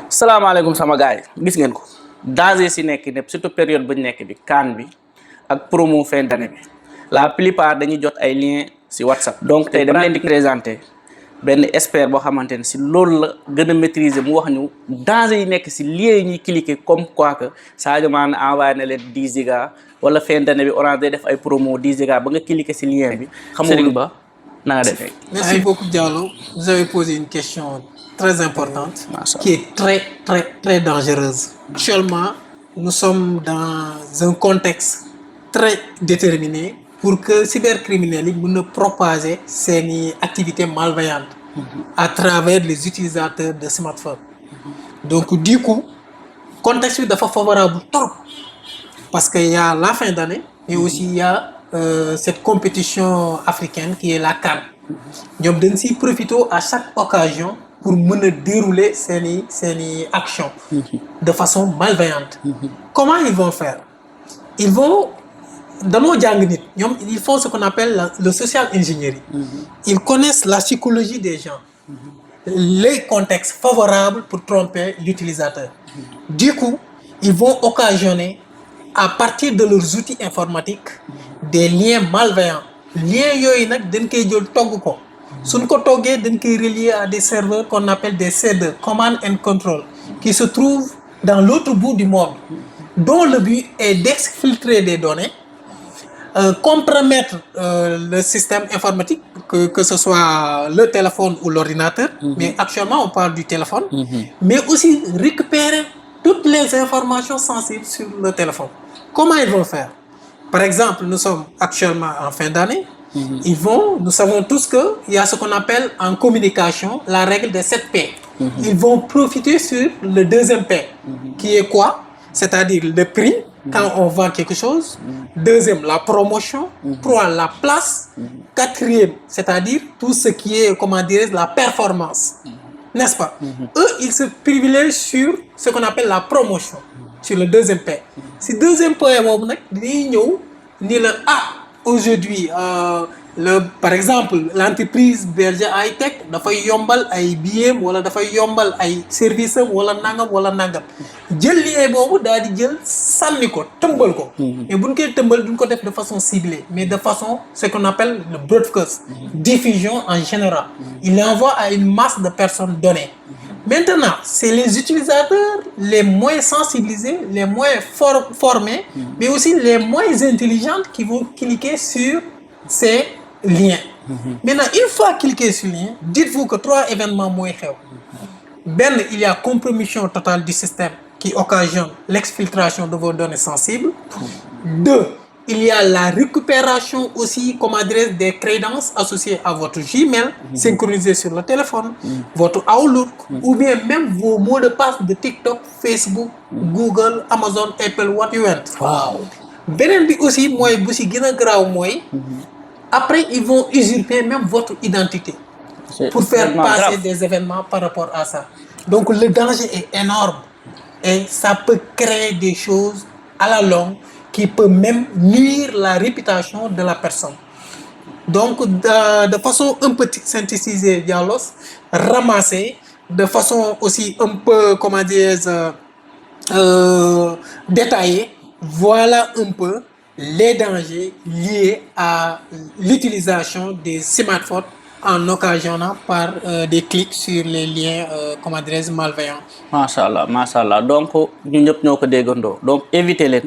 salaamaaleykum sama gars yi gis ngeen ko danger si nekk ne surtout période bu nekk bi kaan bi ak promo fin d'année bi la plupart dañuy jot ay liens si WhatsApp. donc tey dama leen di présenter benn expert boo xamante ne si loolu la gën a maîtriser mu wax ñu danger yi nekk si liens yi ñuy cliquer comme quoi que Sadio Mané envoyé na leen 10 giga wala fin d'année bi Orange day def ay promo 10 giga ba nga cliquer si lien bi. Serigne Ba na nga defee. Merci beaucoup Diallo. Vous avez posé une question très importante qui est très dangereuse. Actuellement, nous sommes dans un contexte très déterminé pour que cybercriminels ne propagent ces activités malveillantes à travers les utilisateurs de smartphones. Donc du coup, le contexte est favorable trop parce qu'il y a la fin d'année et aussi il y a cette compétition africaine qui est la CAN. Nous devons profiter à chaque occasion pour dérouler ces actions de façon malveillante. Comment ils vont faire? Ils vont, dans nos jangnit, ils font ce qu'on appelle le social engineering. Ils connaissent la psychologie des gens, les contextes favorables pour tromper l'utilisateur. Du coup, ils vont occasionner, à partir de leurs outils informatiques, des liens malveillants. Liens yoy nak dañ koy jël togg ko suñ ko toggé dañ koy relier à des serveurs qu'on appelle des C2 command and control qui se trouvent dans l'autre bout du monde, dont le but est d'exfiltrer des données, compromettre le système informatique, que ce soit le téléphone ou l'ordinateur, mais actuellement on parle du téléphone, mais aussi récupérer toutes les informations sensibles sur le téléphone. Comment ils vont faire? Par exemple, nous sommes actuellement en fin d'année. Nous savons tous qu'il y a ce qu'on appelle en communication la règle des 7 P. Ils vont profiter sur le deuxième P, qui est quoi? C'est-à-dire le prix, quand on vend quelque chose. Deuxième, la promotion. 3, la place. 4e, c'est-à-dire tout ce qui est, comment dire, la performance. N'est-ce pas? Eux, ils se privilègent sur ce qu'on appelle la promotion, sur le deuxième P. Si deuxième point, aujourd'hui, par exemple, l'entreprise Berger High-Tech dafay yombal ay billets wala dafay yombal ay services wala nangam. Jël lien boobu daal di jël sànni ko tëmbal ko. Mais buñ koy tëmbal duñ ko def de façon ciblée, mais de façon ce qu'on appelle le broadcast, diffusion en général. Il envoie à une masse de personnes données. Maintenant, c'est les utilisateurs les moins sensibilisés, les moins formés, mais aussi les moins intelligents qui vont cliquer sur ces liens. Maintenant, une fois cliqué sur le lien, dites-vous que 3 événements moins chers. Ben, il y a compromission totale du système qui occasionne l'exfiltration de vos données sensibles. 2, il y a la récupération aussi, comme adresse des crédences associées à votre Gmail, synchronisées sur le téléphone, votre Outlook, ou bien même vos mots de passe de TikTok, Facebook, Google, Amazon, Apple, what you want. Wow. Benen bi aussi, moi, si gëna graw moy, après ils vont usurper même votre identité pour faire passer des événements par rapport à ça. Donc le danger est énorme et ça peut créer des choses à la longue qui peut même nuire la réputation de la personne. Donc, de façon un peu synthétisée, Diallo, ramasser, de façon aussi un peu, comment dire, détaillée, voilà un peu les dangers liés à l'utilisation des smartphones en occasionnant par des clics sur les liens, comment dire, malveillants. Mashallah. Donc, nous ñëpp déggandoo. Donc, évitez les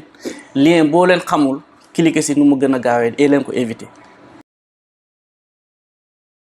lien boo leen xamul cliquer si nu mu gën a gaawee et leen ko éviter.